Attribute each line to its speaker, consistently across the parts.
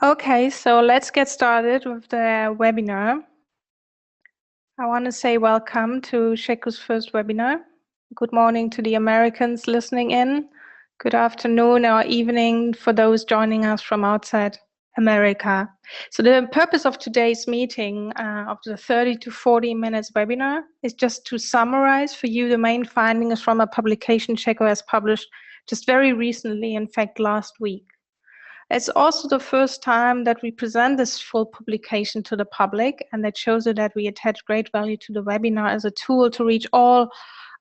Speaker 1: Okay, so let's get started with the webinar. I want to say welcome to shecco's first webinar. Good morning to the Americans listening in. Good afternoon or evening for those joining us from outside America. So the purpose of today's meeting, of the 30 to 40 minutes webinar, is just to summarize for you the main findings from a publication shecco has published just very recently, in fact, last week. It's also the first time that we present this full publication to the public, and that shows you that we attach great value to the webinar as a tool to reach all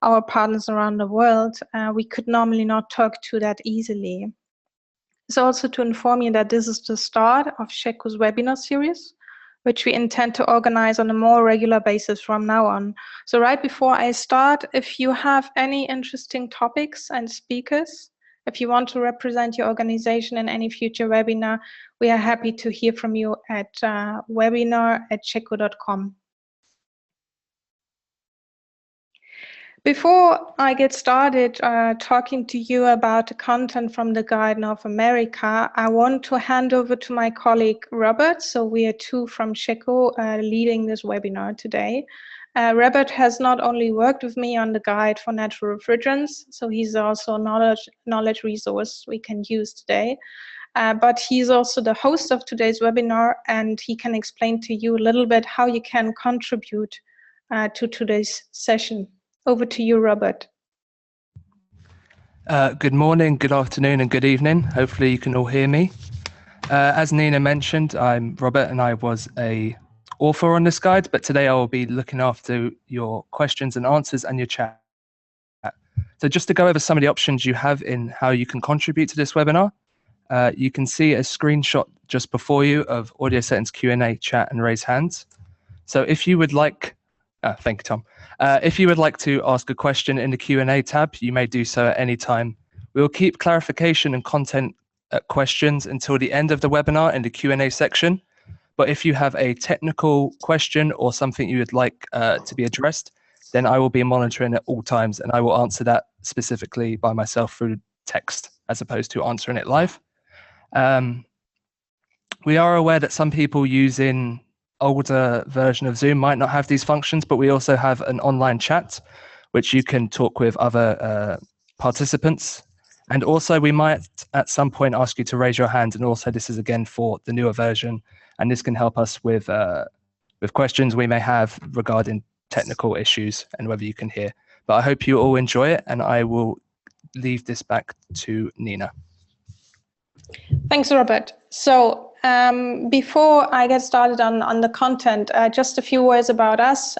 Speaker 1: our partners around the world. We could normally not talk to that easily. It's also to inform you that this is the start of shecco's webinar series, which we intend to organize on a more regular basis from now on. So right before I start, if you have any interesting topics and speakers, if you want to represent your organization in any future webinar, we are happy to hear from you at webinar@shecco.com. Before I get started talking to you about the content from the Guide North America, I want to hand over to my colleague Robert. So we are two from shecco leading this webinar today. Robert has not only worked with me on the guide for natural refrigerants, so he's also a knowledge resource we can use today. But he's also the host of today's webinar, and he can explain to you a little bit how you can contribute to today's session. Over to you, Robert.
Speaker 2: Good morning, good afternoon, and good evening. Hopefully you can all hear me. As Nina mentioned, I'm Robert and I was an author on this guide, but today I will be looking after your questions and answers and your chat. So just to go over some of the options you have in how you can contribute to this webinar, you can see a screenshot just before you of audio settings, Q&A, chat, and raise hands. So if you would like, thank you, Tom. If you would like to ask a question in the Q&A tab, you may do so at any time. We will keep clarification and content questions until the end of the webinar in the Q&A section. But if you have a technical question or something you would like to be addressed, then I will be monitoring at all times and I will answer that specifically by myself through text as opposed to answering it live. We are aware that some people using older version of Zoom might not have these functions, but we also have an online chat which you can talk with other participants. And also we might at some point ask you to raise your hand, and also this is again for the newer version, and this can help us with questions we may have regarding technical issues and whether you can hear. But I hope you all enjoy it, and I will leave this back to Nina.
Speaker 1: Thanks, Robert. So before I get started on the content, just a few words about us.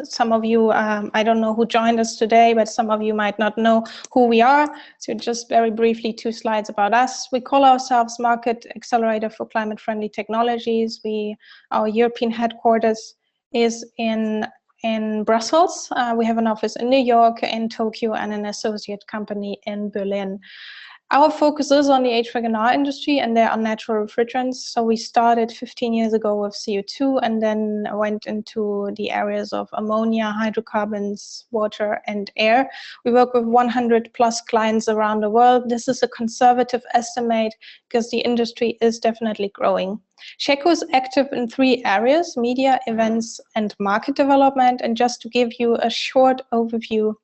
Speaker 1: Some of you, I don't know who joined us today, but some of you might not know who we are. So just very briefly, 2 slides about us. We call ourselves Market Accelerator for Climate-Friendly Technologies. Our European headquarters is in Brussels. We have an office in New York, in Tokyo, and an associate company in Berlin. Our focus is on the HVAC&R industry, and there are natural refrigerants. So we started 15 years ago with CO2 and then went into the areas of ammonia, hydrocarbons, water, and air. We work with 100 plus clients around the world. This is a conservative estimate because the industry is definitely growing. shecco is active in 3 areas: media, events, and market development. And just to give you a short overview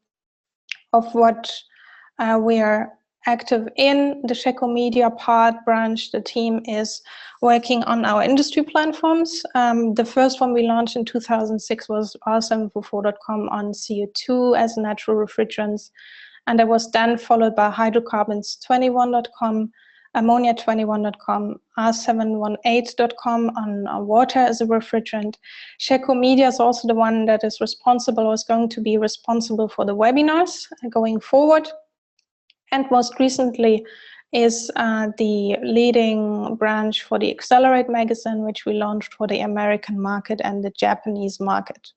Speaker 1: of what we are active in the shecco media branch, the team is working on our industry platforms. The first one we launched in 2006 was r744.com on CO2 as natural refrigerants, and that was then followed by hydrocarbons21.com, ammonia21.com, r718.com on water as a refrigerant. shecco media is also the one that is responsible, or is going to be responsible, for the webinars going forward. And most recently is the leading branch for the Accelerate magazine, which we launched for the American market and the Japanese market.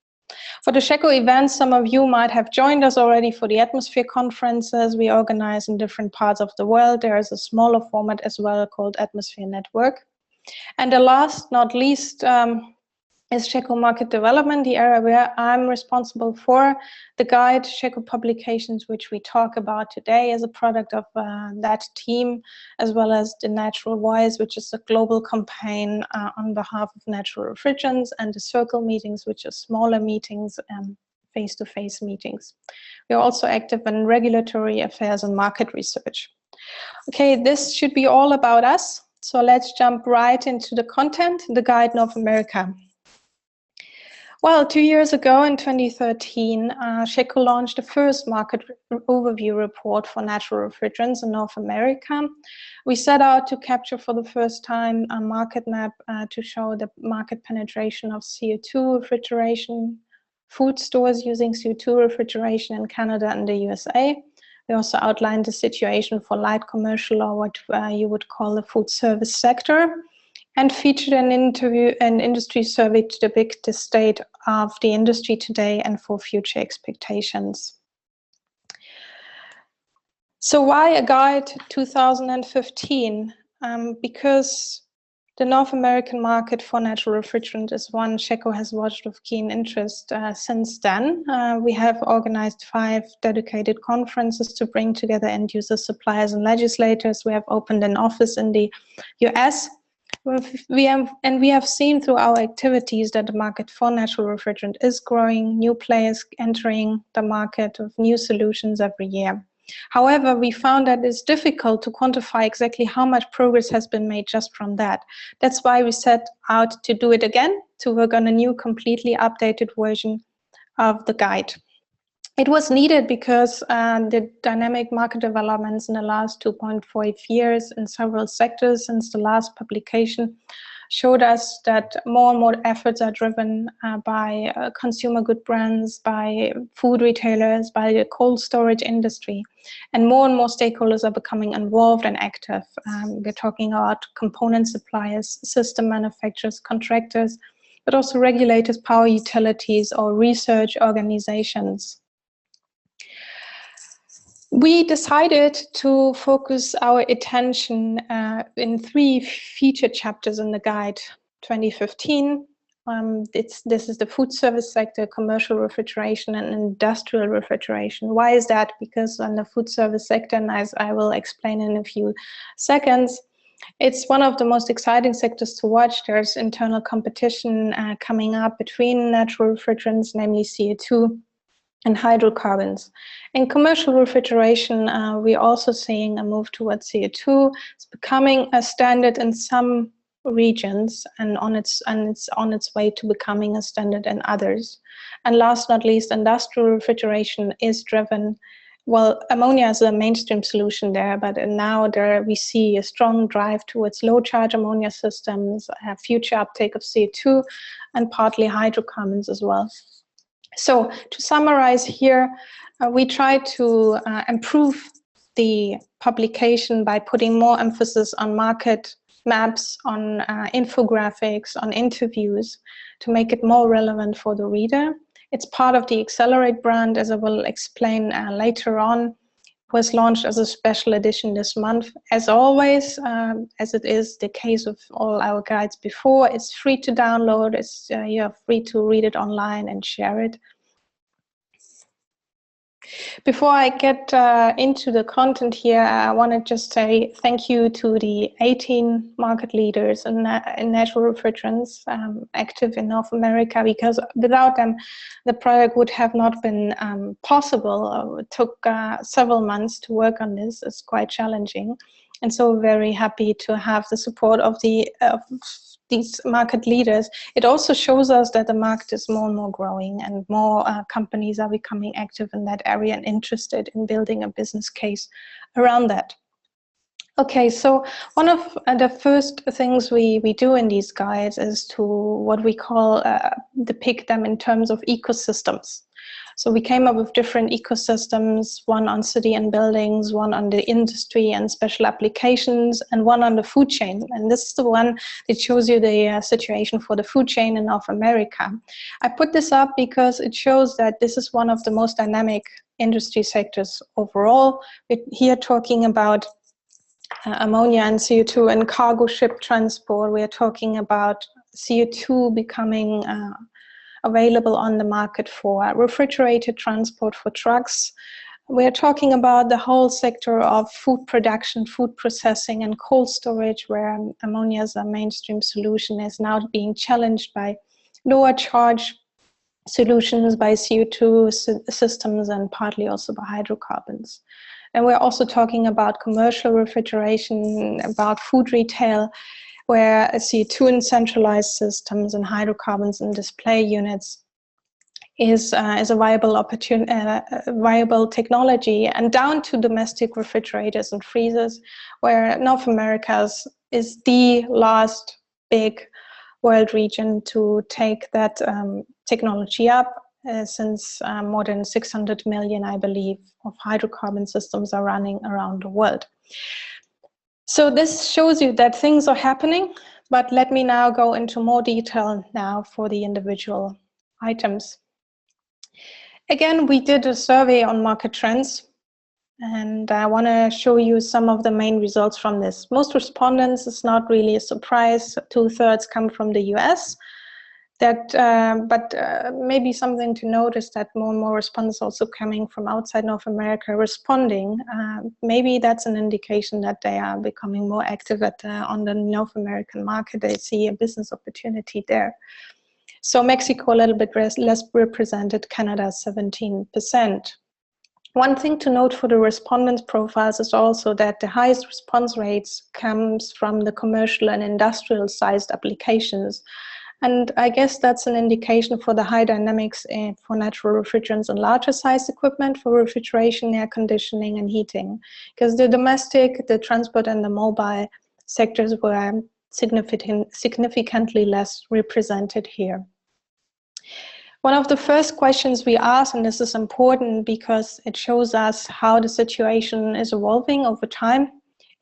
Speaker 1: For the shecco events, some of you might have joined us already for the Atmosphere conferences we organize in different parts of the world. There is a smaller format as well called Atmosphere Network. And the last, not least, is shecco market development, the area where I'm responsible for. The guide, shecco publications, which we talk about today, is a product of that team, as well as the Natural Voice, which is a global campaign on behalf of natural refrigerants, and the circle meetings, which are smaller meetings, face-to-face meetings. We are also active in regulatory affairs and market research. Okay, this should be all about us. So let's jump right into the content, the guide North America. Well, 2 years ago in 2013, shecco launched the first market overview report for natural refrigerants in North America. We set out to capture for the first time a market map to show the market penetration of CO2 refrigeration, food stores using CO2 refrigeration in Canada and the USA. We also outlined the situation for light commercial, or what you would call the food service sector, and featured an industry survey to depict the state of the industry today and for future expectations. So why a guide 2015? Because the North American market for natural refrigerant is one shecco has watched with keen interest since then. We have organized 5 dedicated conferences to bring together end users, suppliers, and legislators. We have opened an office in the US. We have seen through our activities that the market for natural refrigerant is growing, new players entering the market with new solutions every year. However, we found that it's difficult to quantify exactly how much progress has been made just from that. That's why we set out to do it again, to work on a new, completely updated version of the guide. It was needed because the dynamic market developments in the last 2.5 years in several sectors since the last publication showed us that more and more efforts are driven by consumer good brands, by food retailers, by the cold storage industry, and more stakeholders are becoming involved and active. We're talking about component suppliers, system manufacturers, contractors, but also regulators, power utilities, or research organizations. We decided to focus our attention in 3 featured chapters in the guide 2015. This is the food service sector, commercial refrigeration, and industrial refrigeration. Why is that? Because on the food service sector, and as I will explain in a few seconds, it's one of the most exciting sectors to watch. There's internal competition coming up between natural refrigerants, namely CO2, and hydrocarbons. In commercial refrigeration, we're also seeing a move towards CO2. It's becoming a standard in some regions, and it's on its way to becoming a standard in others. And last not least, industrial refrigeration is driven. Well, ammonia is a mainstream solution there, but now we see a strong drive towards low-charge ammonia systems, future uptake of CO2, and partly hydrocarbons as well. So to summarize here, we try to improve the publication by putting more emphasis on market maps, on infographics, on interviews, to make it more relevant for the reader. It's part of the Accelerate brand, as I will explain later on. Was launched as a special edition this month. As always, as it is the case of all our guides before, it's free to download, you're free to read it online and share it. Before I get into the content here, I want to just say thank you to the 18 market leaders in natural refrigerants active in North America, because without them, the product would have not been possible. It took several months to work on this. It's quite challenging. And so very happy to have the support of these market leaders. It also shows us that the market is more and more growing, and more companies are becoming active in that area and interested in building a business case around that. Okay, so one of the first things we do in these guides is to what we call depict them in terms of ecosystems. So we came up with different ecosystems, one on city and buildings, one on the industry and special applications, and one on the food chain. And this is the one that shows you the situation for the food chain in North America. I put this up because it shows that this is one of the most dynamic industry sectors overall. We're here talking about ammonia and CO2 and cargo ship transport. We are talking about CO2 becoming available on the market for refrigerated transport for trucks. We're talking about the whole sector of food production, food processing, and cold storage, where ammonia as a mainstream solution is now being challenged by lower charge solutions, by CO2 systems, and partly also by hydrocarbons. And we're also talking about commercial refrigeration, about food retail, where CO2 in centralized systems and hydrocarbons in display units is a viable technology, and down to domestic refrigerators and freezers, where North America is the last big world region to take that technology up, since more than 600 million, I believe, of hydrocarbon systems are running around the world. So this shows you that things are happening, but let me now go into more detail now for the individual items. Again, we did a survey on market trends, and I want to show you some of the main results from this. Most respondents, is not really a surprise, 2/3 come from the US. But maybe something to notice that more and more respondents also coming from outside North America responding. Maybe that's an indication that they are becoming more active on the North American market. They see a business opportunity there. So Mexico a little bit less represented, Canada 17%. One thing to note for the respondents' profiles is also that the highest response rates comes from the commercial and industrial sized applications. And I guess that's an indication for the high dynamics for natural refrigerants and larger sized equipment for refrigeration, air conditioning, and heating. Because the domestic, the transport, and the mobile sectors were significantly less represented here. One of the first questions we asked, and this is important because it shows us how the situation is evolving over time,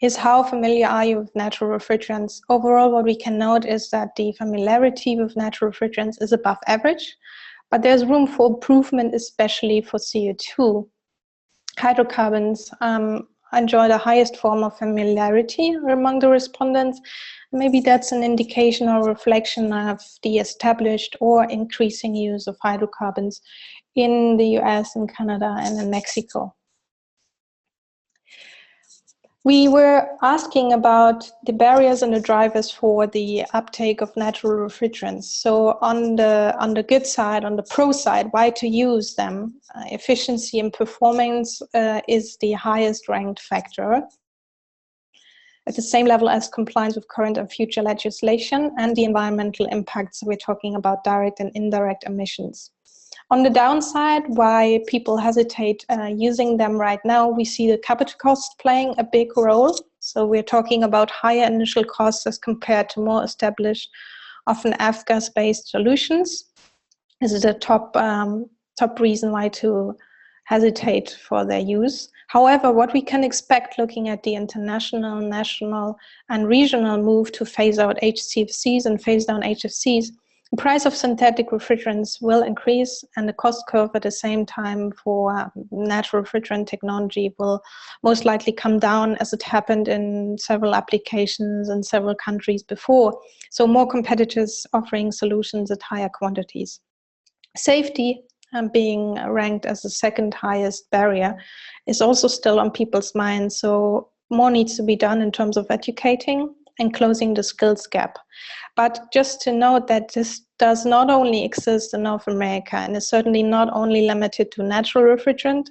Speaker 1: is how familiar are you with natural refrigerants? Overall, what we can note is that the familiarity with natural refrigerants is above average, but there's room for improvement, especially for CO2. Hydrocarbons enjoy the highest form of familiarity among the respondents. Maybe that's an indication or reflection of the established or increasing use of hydrocarbons in the US and Canada and in Mexico. We were asking about the barriers and the drivers for the uptake of natural refrigerants. So on the good side, on the pro side, why to use them? Efficiency and performance is the highest ranked factor, at the same level as compliance with current and future legislation, and the environmental impacts. We're talking about direct and indirect emissions. On the downside, why people hesitate using them right now, we see the capital costs playing a big role. So we're talking about higher initial costs as compared to more established, often F-gas-based solutions. This is a top reason why to hesitate for their use. However, what we can expect looking at the international, national, and regional move to phase out HCFCs and phase down HFCs, the price of synthetic refrigerants will increase, and the cost curve at the same time for natural refrigerant technology will most likely come down, as it happened in several applications in several countries before. So more competitors offering solutions at higher quantities. Safety, being ranked as the second highest barrier, is also still on people's minds. So more needs to be done in terms of educating and closing the skills gap. But just to note that this does not only exist in North America and is certainly not only limited to natural refrigerant,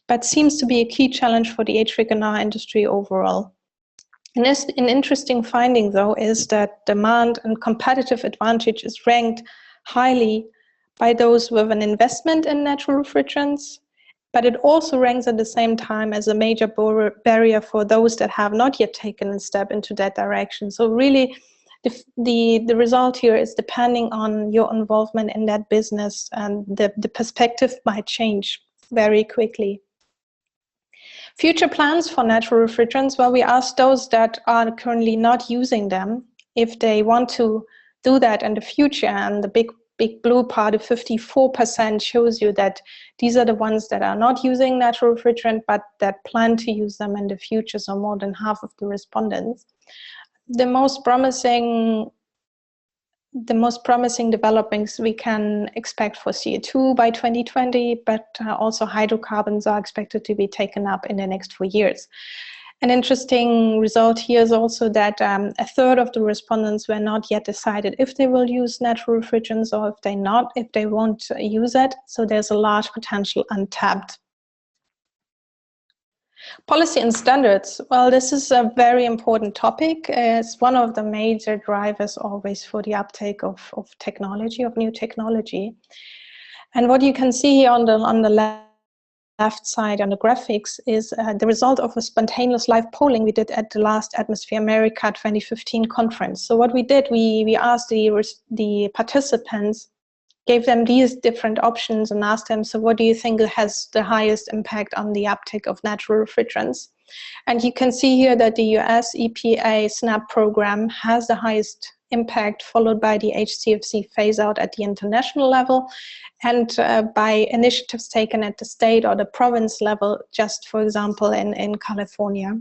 Speaker 1: but seems to be a key challenge for the HVAC&R industry overall. And an interesting finding, though, is that demand and competitive advantage is ranked highly by those with an investment in natural refrigerants, but it also ranks at the same time as a major barrier for those that have not yet taken a step into that direction. So really, the result here is depending on your involvement in that business, and the perspective might change very quickly. Future plans for natural refrigerants, well, we asked those that are currently not using them if they want to do that in the future, and the big blue part of 54% shows you that these are the ones that are not using natural refrigerant, but that plan to use them in the future, so more than half of the respondents. The most promising the most promising developments we can expect for CO2 by 2020, but also hydrocarbons are expected to be taken up in the next 4 years. An interesting result here is also that a third of the respondents were not yet decided if they will use natural refrigerants or if they won't use it. So there's a large potential untapped. Policy and standards. Well, this is a very important topic. It's one of the major drivers always for the uptake of technology, of new technology. And what you can see here on the left side on the graphics is the result of a spontaneous live polling we did at the last Atmosphere America 2015 conference. So what we did, we asked the participants, gave them these different options and asked them, so what do you think has the highest impact on the uptake of natural refrigerants? And you can see here that the US EPA SNAP program has the highest impact, followed by the HCFC phase out at the international level, and by initiatives taken at the state or the province level, just for example in California.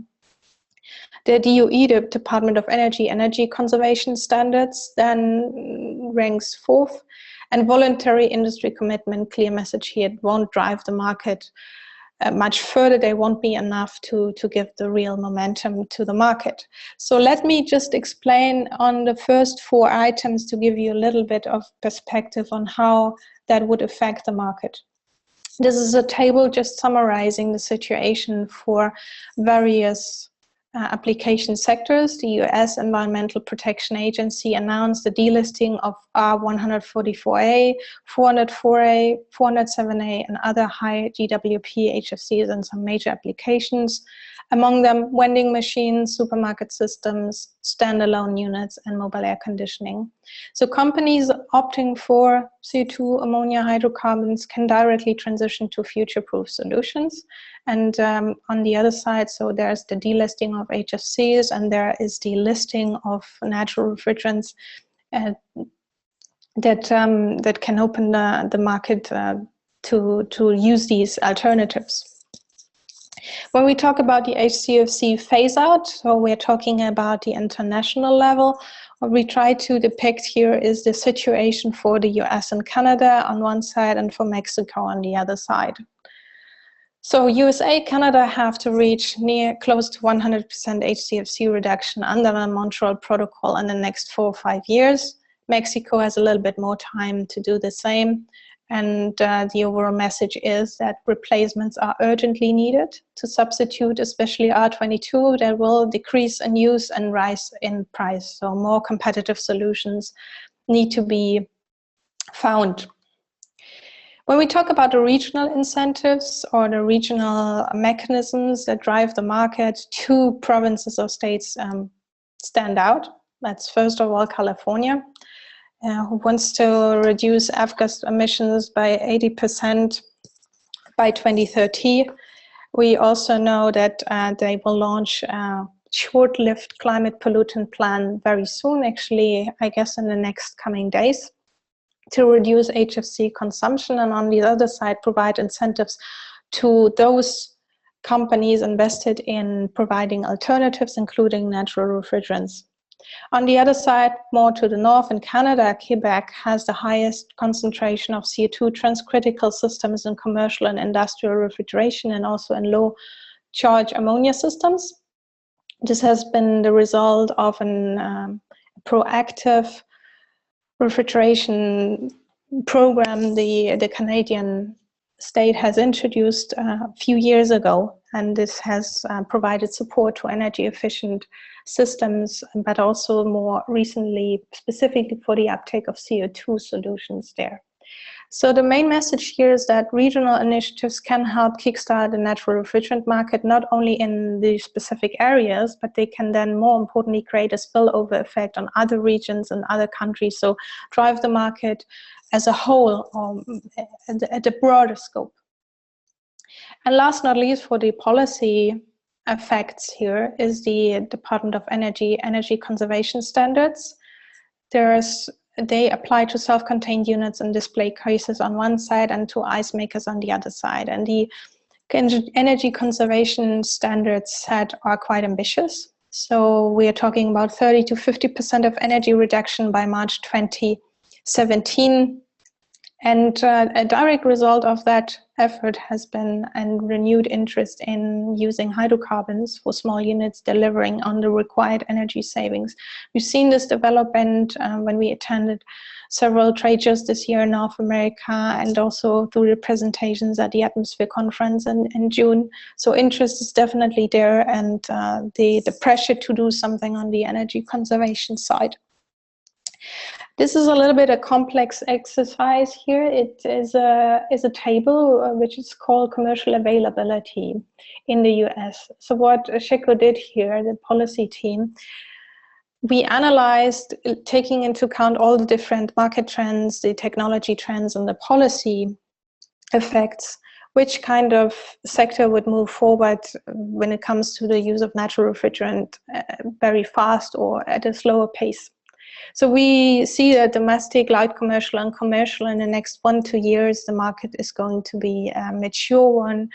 Speaker 1: The DOE, the Department of Energy Conservation Standards, then ranks 4th, and voluntary industry commitment, clear message here, it won't drive the market much further. They won't be enough to give the real momentum to the market. So let me just explain on the first 4 items to give you a little bit of perspective on how that would affect the market. This is a table just summarizing the situation for various application sectors. The US Environmental Protection Agency announced the delisting of R144A, 404A, 407A, and other high GWP HFCs in some major applications. Among them, vending machines, supermarket systems, standalone units, and mobile air conditioning. So companies opting for CO2, ammonia, hydrocarbons can directly transition to future-proof solutions. And on the other side, so there's the delisting of HFCs, and there is the listing of natural refrigerants that can open the market to use these alternatives. When we talk about the HCFC phase out, so we're talking about the international level. What we try to depict here is the situation for the US and Canada on one side and for Mexico on the other side. So USA, Canada have to reach close to 100% HCFC reduction under the Montreal Protocol in the next 4 or 5 years. Mexico has a little bit more time to do the same. And the overall message is that replacements are urgently needed to substitute, especially R22, that will decrease in use and rise in price. So more competitive solutions need to be found. When we talk about the regional incentives or the regional mechanisms that drive the market, 2 provinces or states stand out. That's first of all California, who wants to reduce F-gas emissions by 80% by 2030. We also know that they will launch a short-lived climate pollutant plan very soon, actually, I guess in the next coming days, to reduce HFC consumption, and on the other side provide incentives to those companies invested in providing alternatives, including natural refrigerants. On the other side, more to the north in Canada, Quebec has the highest concentration of CO2 transcritical systems in commercial and industrial refrigeration, and also in low charge ammonia systems. This has been the result of a proactive refrigeration program the Canadian state has introduced a few years ago, and this has provided support to energy efficient systems, but also more recently specifically for the uptake of CO2 solutions there. So the main message here is that regional initiatives can help kickstart the natural refrigerant market, not only in the specific areas, but they can then more importantly create a spillover effect on other regions and other countries, so drive the market as a whole at a broader scope. And last not least, for the policy effects here is the Department of Energy Conservation Standards. They apply to self-contained units and display cases on one side and to ice makers on the other side. And the energy conservation standards set are quite ambitious. So we are talking about 30 to 50% of energy reduction by March 2017. And a direct result of that effort has been a renewed interest in using hydrocarbons for small units, delivering on the required energy savings. We've seen this development when we attended several trade shows this year in North America, and also through the presentations at the Atmosphere Conference in June. So interest is definitely there, and the pressure to do something on the energy conservation side. This is a little bit a complex exercise here. It is a table which is called commercial availability in the US. So what Shecco did here, the policy team, we analyzed, taking into account all the different market trends, the technology trends, and the policy effects, which kind of sector would move forward when it comes to the use of natural refrigerant very fast or at a slower pace. So we see that domestic, light commercial, and commercial in the next 1 to 2 years, the market is going to be a mature one.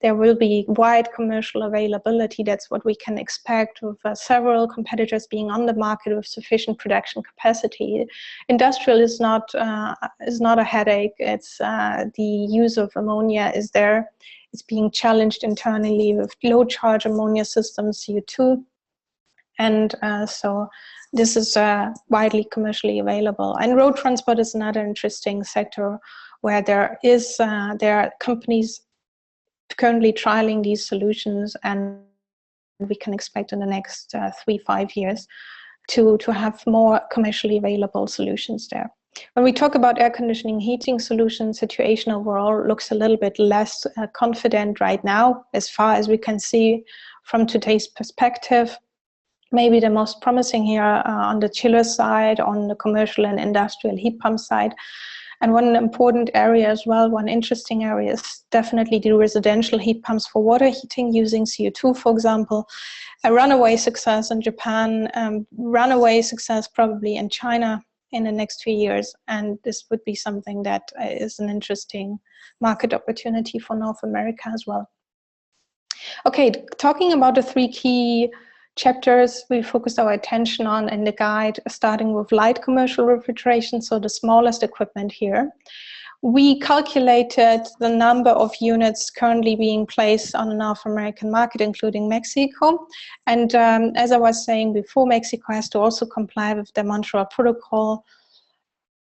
Speaker 1: There will be wide commercial availability. That's what we can expect, with several competitors being on the market with sufficient production capacity. Industrial is not a headache. It's the use of ammonia is there. It's being challenged internally with low charge ammonia systems, CO2, and so this is widely commercially available. And road transport is another interesting sector where there are companies currently trialing these solutions, and we can expect in the next 3-5 years to have more commercially available solutions there. When we talk about air conditioning, heating solutions, situation overall looks a little bit less confident right now, as far as we can see from today's perspective. Maybe the most promising here on the chiller side, on the commercial and industrial heat pump side. And one important area as well, one interesting area is definitely the residential heat pumps for water heating using CO2, for example. A runaway success in Japan, runaway success probably in China in the next few years. And this would be something that is an interesting market opportunity for North America as well. Okay, talking about the 3 key chapters we focused our attention on in the guide, starting with light commercial refrigeration, so the smallest equipment here. We calculated the number of units currently being placed on the North American market, including Mexico. And as I was saying before, Mexico has to also comply with the Montreal Protocol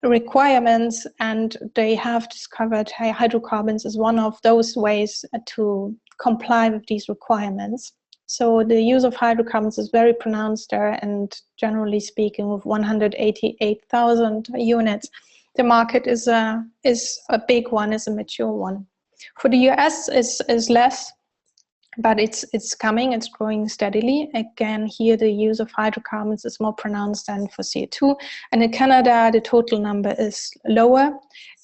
Speaker 1: requirements, and they have discovered hydrocarbons as one of those ways to comply with these requirements. So the use of hydrocarbons is very pronounced there, and generally speaking, with 188,000 units, the market is a big one, is a mature one. For the US, is less, but it's coming, it's growing steadily. Again, here the use of hydrocarbons is more pronounced than for CO2. And in Canada, the total number is lower.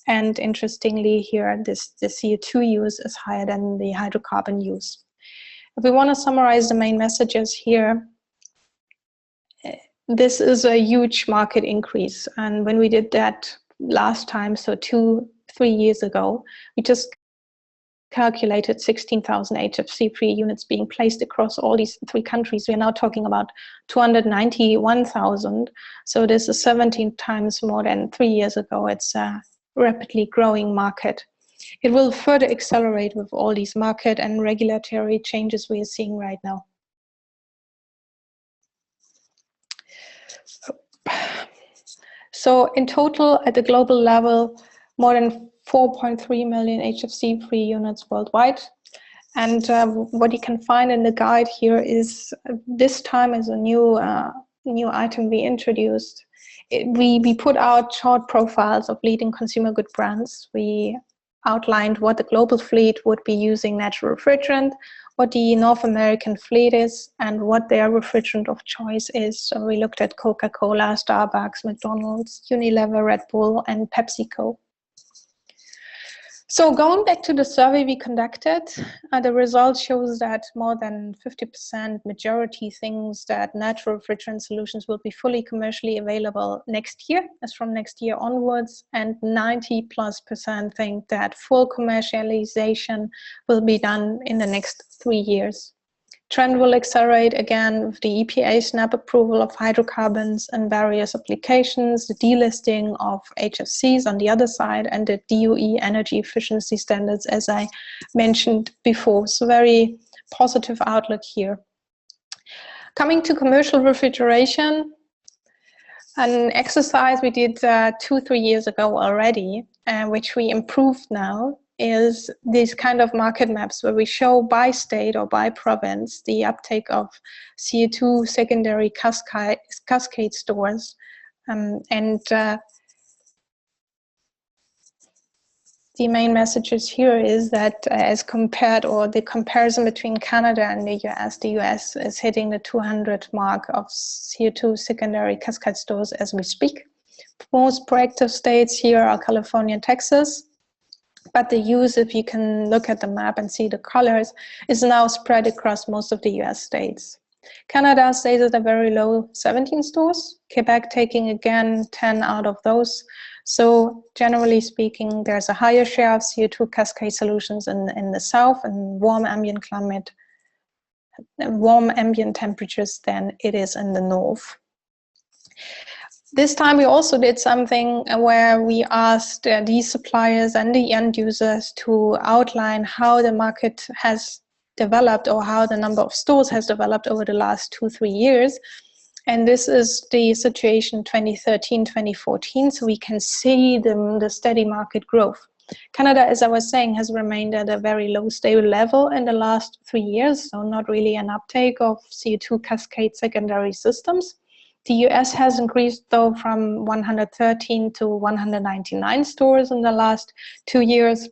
Speaker 1: And interestingly here, the CO2 use is higher than the hydrocarbon use. If we want to summarize the main messages here, this is a huge market increase. And when we did that last time, so 2-3 years ago, we just calculated 16,000 HFC-free units being placed across all these 3 countries. We are now talking about 291,000. So this is 17 times more than 3 years ago. It's a rapidly growing market. It will further accelerate with all these market and regulatory changes we are seeing right now. So in total, at the global level, more than 4.3 million HFC-free units worldwide. And what you can find in the guide here is, this time is a new item we introduced. We put out short profiles of leading consumer good brands. We outlined what the global fleet would be using natural refrigerant, what the North American fleet is, and what their refrigerant of choice is. So we looked at Coca-Cola, Starbucks, McDonald's, Unilever, Red Bull, and PepsiCo. So going back to the survey we conducted, the result shows that more than 50% majority thinks that natural refrigerant solutions will be fully commercially available next year, as from next year onwards, and 90+% think that full commercialization will be done in the next 3 years. Trend will accelerate again with the EPA snap approval of hydrocarbons and various applications, the delisting of HFCs on the other side, and the DOE energy efficiency standards, as I mentioned before. So very positive outlook here. Coming to commercial refrigeration, an exercise we did 2-3 years ago already, which we improved now, is these kind of market maps where we show by state or by province the uptake of CO2 secondary cascade stores. The main messages here is that as compared, or the comparison between Canada and the US is hitting the 200 mark of CO2 secondary cascade stores as we speak. Most proactive states here are California and Texas, but the use, if you can look at the map and see the colors, is now spread across most of the US states. Canada stays at a very low 17 stores, Quebec taking again 10 out of those. So generally speaking, there's a higher share of CO2 cascade solutions in the south and warm ambient climate, warm ambient temperatures than it is in the north. This time we also did something where we asked these suppliers and the end users to outline how the market has developed or how the number of stores has developed over the last 2-3 years. And this is the situation 2013-2014, so we can see the steady market growth. Canada, as I was saying, has remained at a very low, stable level in the last 3 years, so not really an uptake of CO2 cascade secondary systems. The US has increased, though, from 113 to 199 stores in the last 2 years.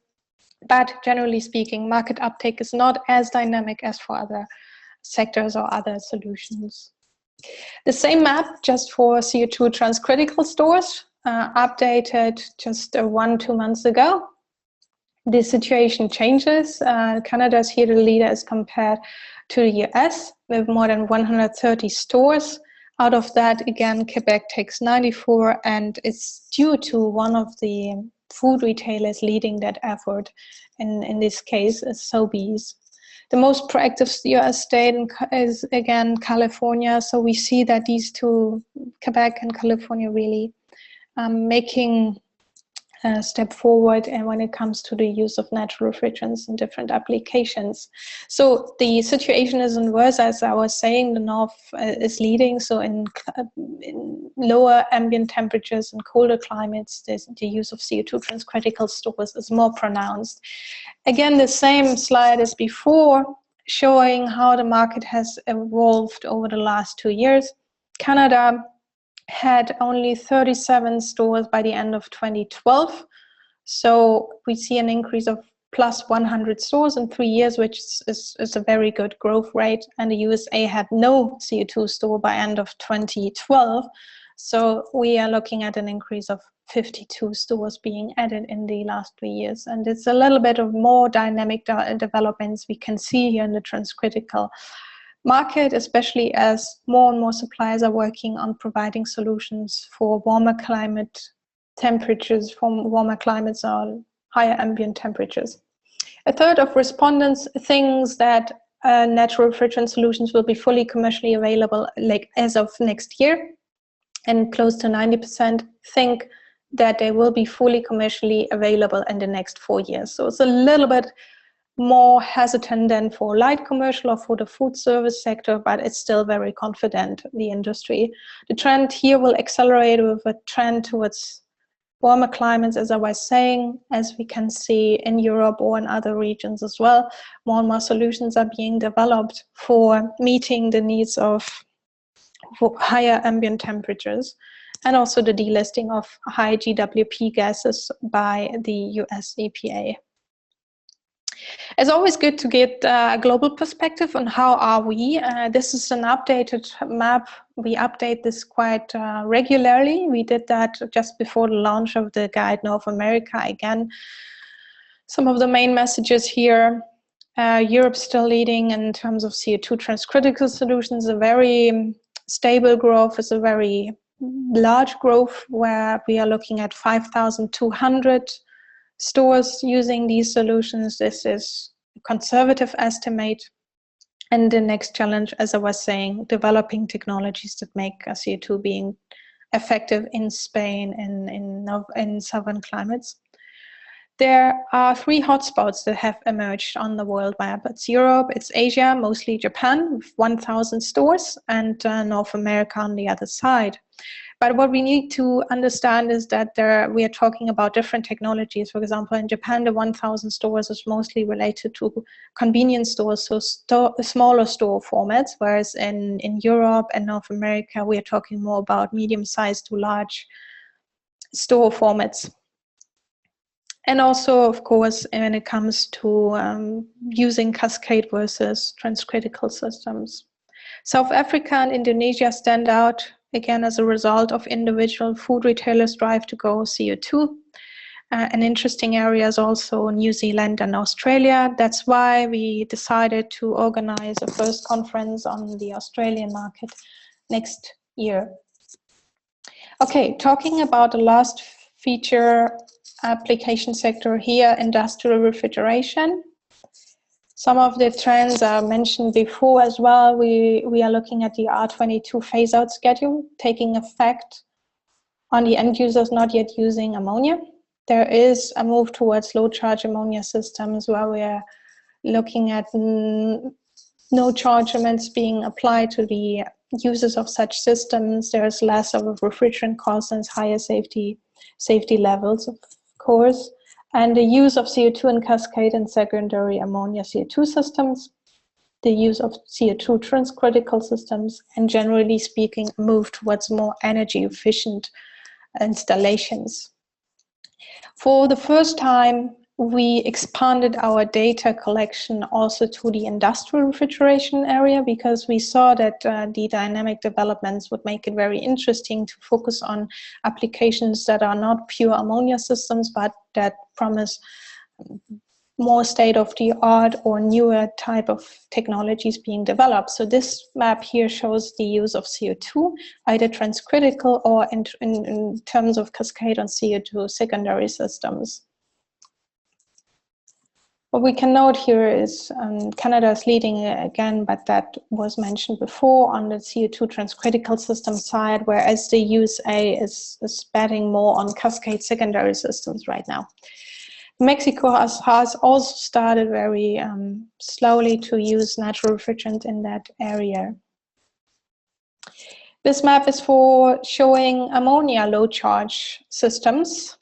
Speaker 1: But generally speaking, market uptake is not as dynamic as for other sectors or other solutions. The same map just for CO2 transcritical stores, updated just 1-2 months ago. The situation changes. Canada is here the leader as compared to the US with more than 130 stores. Out of that, again, Quebec takes 94, and it's due to one of the food retailers leading that effort. In this case, is Sobeys. The most proactive US state is, again, California. So we see that these two, Quebec and California, really making a step forward and when it comes to the use of natural refrigerants in different applications. So the situation isn't worse, as I was saying. The north is leading. So in lower ambient temperatures and colder climates, the use of CO2 transcritical stores is more pronounced. Again, the same slide as before, showing how the market has evolved over the last 2 years. Canada had only 37 stores by the end of 2012. So we see an increase of plus 100 stores in 3 years, which is a very good growth rate. And the USA had no CO2 store by end of 2012. So we are looking at an increase of 52 stores being added in the last 3 years. And it's a little bit of more dynamic developments we can see here in the transcritical market, especially as more and more suppliers are working on providing solutions for warmer climate temperatures, from warmer climates or higher ambient temperatures. A third of respondents thinks that natural refrigerant solutions will be fully commercially available like as of next year, and close to 90% think that they will be fully commercially available in the next 4 years. So it's a little bit more hesitant than for light commercial or for the food service sector, but it's still very confident, the industry. The trend here will accelerate with a trend towards warmer climates, as I was saying, as we can see in Europe or in other regions as well. More and more solutions are being developed for meeting the needs of higher ambient temperatures, and also the delisting of high GWP gases by the US EPA. It's always good to get a global perspective on how are we. This is an updated map. We update this quite regularly. We did that just before the launch of the Guide North America. Again, some of the main messages here. Europe's still leading in terms of CO2 transcritical solutions. A very stable growth is a very large growth, where we are looking at 5,200 stores using these solutions. This is a conservative estimate. And the next challenge, as I was saying, developing technologies that make CO2 being effective in Spain and in southern climates. There are 3 hotspots that have emerged on the world map. It's Europe, it's Asia, mostly Japan, with 1,000 stores, and North America on the other side. But what we need to understand is that we are talking about different technologies. For example, in Japan, the 1,000 stores is mostly related to convenience stores, so smaller store formats, whereas in Europe and North America, we are talking more about medium-sized to large store formats. And also, of course, when it comes to using cascade versus transcritical systems. South Africa and Indonesia stand out, again, as a result of individual food retailers' drive to go CO2. An interesting area is also New Zealand and Australia. That's why we decided to organize a first conference on the Australian market next year. Okay, talking about the last feature application sector here, industrial refrigeration. Some of the trends are mentioned before as well. We are looking at the R22 phase-out schedule taking effect on the end users not yet using ammonia. There is a move towards low-charge ammonia systems where we are looking at no charge limits being applied to the users of such systems. There's less of a refrigerant cost and higher safety levels, of course, and the use of CO2 in cascade and secondary ammonia CO2 systems, the use of CO2 transcritical systems, and generally speaking, a move towards more energy efficient installations. For the first time, we expanded our data collection also to the industrial refrigeration area because we saw that the dynamic developments would make it very interesting to focus on applications that are not pure ammonia systems, but that promise more state-of-the-art or newer type of technologies being developed. So this map here shows the use of CO2, either transcritical or in terms of cascade on CO2 secondary systems. What we can note here is Canada is leading again, but that was mentioned before on the CO2 transcritical system side, whereas the USA is betting more on cascade secondary systems right now. Mexico has also started very slowly to use natural refrigerant in that area. This map is for showing ammonia low charge systems.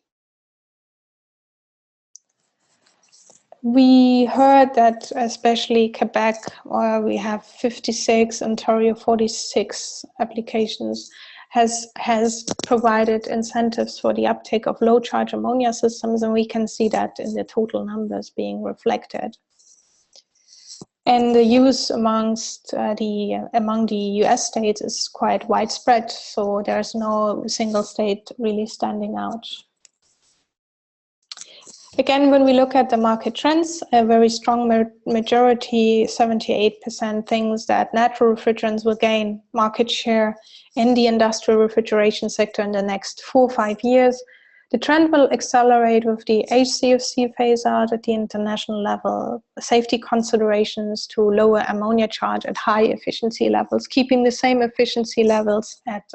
Speaker 1: We heard that especially Quebec, where we have 56, Ontario 46 applications, has provided incentives for the uptake of low charge ammonia systems, and we can see that in the total numbers being reflected. And the use among the US states is quite widespread, so there's no single state really standing out. Again, when we look at the market trends, a very strong majority, 78%, thinks that natural refrigerants will gain market share in the industrial refrigeration sector in the next 4 or 5 years. The trend will accelerate with the HCFC phase out at the international level, safety considerations to lower ammonia charge at high efficiency levels, keeping the same efficiency levels at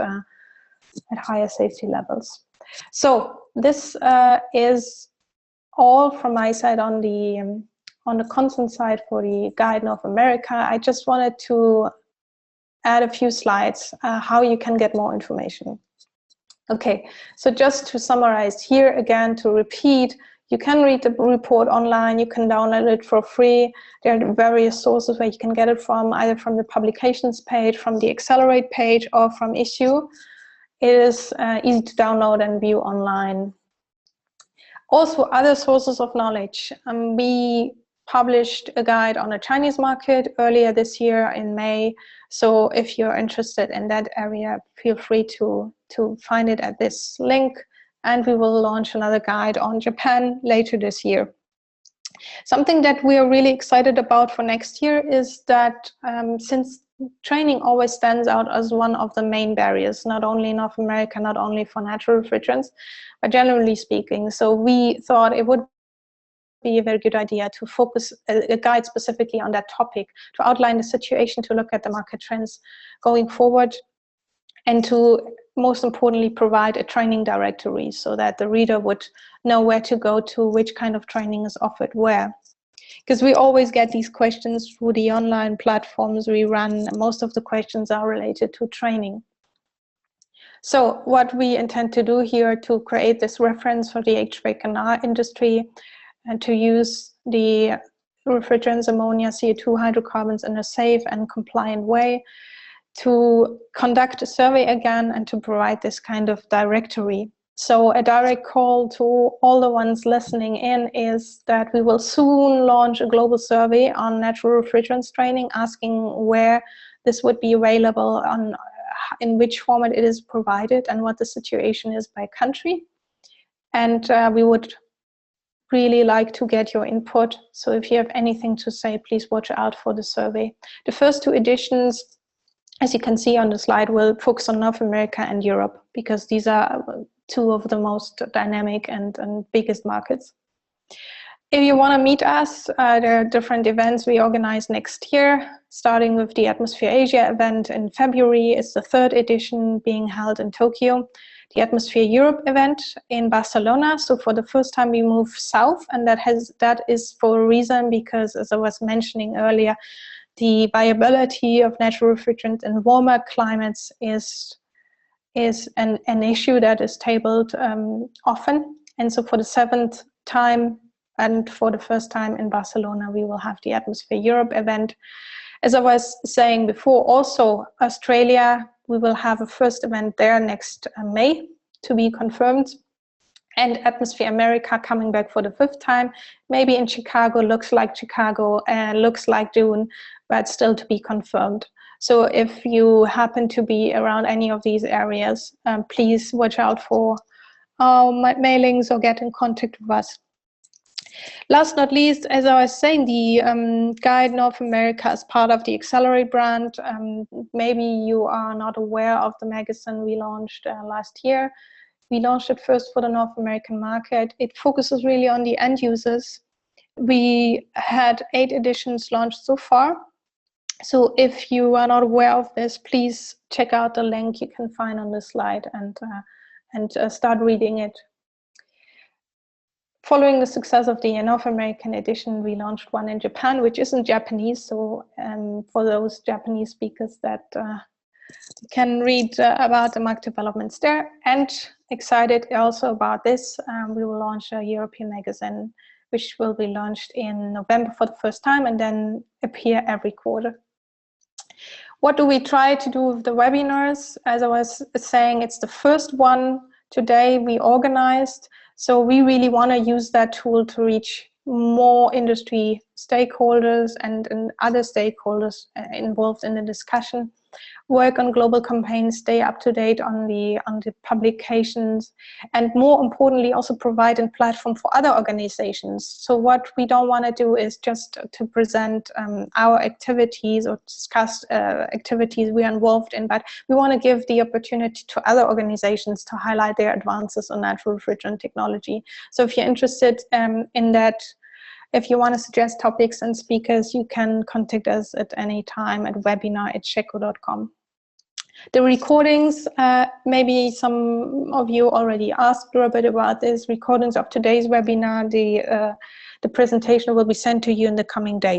Speaker 1: higher safety levels. So this is all from my side on the content side for the Guide North America. I just wanted to add a few slides how you can get more information. Okay, so just to summarize here again, to repeat, you can read the report online, you can download it for free. There are various sources where you can get it from, either from the publications page, from the Accelerate page, or from Issue. It is easy to download and view online. Also, other sources of knowledge. We published a guide on the Chinese market earlier this year in May. So if you're interested in that area, feel free to find it at this link. And we will launch another guide on Japan later this year. Something that we are really excited about for next year is that since training always stands out as one of the main barriers, not only in North America, not only for natural refrigerants, but generally speaking. So we thought it would be be a very good idea to focus a guide specifically on that topic, to outline the situation, to look at the market trends going forward, and to, most importantly, provide a training directory so that the reader would know where to go to, which kind of training is offered where. Because we always get these questions through the online platforms we run. Most of the questions are related to training. So what we intend to do here to create this reference for the HVAC&R industry and to use the refrigerants, ammonia, CO2, hydrocarbons in a safe and compliant way, to conduct a survey again and to provide this kind of directory. So a direct call to all the ones listening in is that we will soon launch a global survey on natural refrigerants training, asking where this would be available, on in which format it is provided, and what the situation is by country. And we would really like to get your input. So if you have anything to say, please watch out for the survey. The first 2 editions, as you can see on the slide, will focus on North America and Europe, because these are 2 of the most dynamic and biggest markets. If you want to meet us, there are different events we organize next year, starting with the Atmosphere Asia event in February. It's the 3rd edition being held in Tokyo. The Atmosphere Europe event in Barcelona. So for the first time we move south, and that is for a reason, because as I was mentioning earlier, the viability of natural refrigerants in warmer climates is an issue that is tabled often. And so for the 7th time and for the first time in Barcelona, we will have the Atmosphere Europe event. As I was saying before, also Australia, we will have a first event there next May, to be confirmed. And Atmosphere America coming back for the 5th time, maybe in Chicago, looks like June, but still to be confirmed. So if you happen to be around any of these areas, please watch out for our mailings or get in contact with us. Last not least, as I was saying, the Guide North America is part of the Accelerate brand. Maybe you are not aware of the magazine we launched last year. We launched it first for the North American market. It focuses really on the end users. We had 8 editions launched so far. So if you are not aware of this, please check out the link you can find on the slide and start reading it. Following the success of the North American edition, we launched one in Japan, which isn't Japanese. So for those Japanese speakers that can read about the market developments there. And excited also about this, we will launch a European magazine, which will be launched in November for the first time and then appear every quarter. What do we try to do with the webinars? As I was saying, it's the first one today we organized. So we really want to use that tool to reach more industry stakeholders and other stakeholders involved in the discussion, work on global campaigns, stay up to date on the publications, and more importantly, also provide a platform for other organizations. So what we don't want to do is just to present our activities or discuss activities we are involved in, but we want to give the opportunity to other organizations to highlight their advances on natural refrigerant technology. So if you're interested in that, if you want to suggest topics and speakers, you can contact us at any time at webinar@shecco.com. The recordings, maybe some of you already asked a bit about this. Recordings of today's webinar, the presentation will be sent to you in the coming days.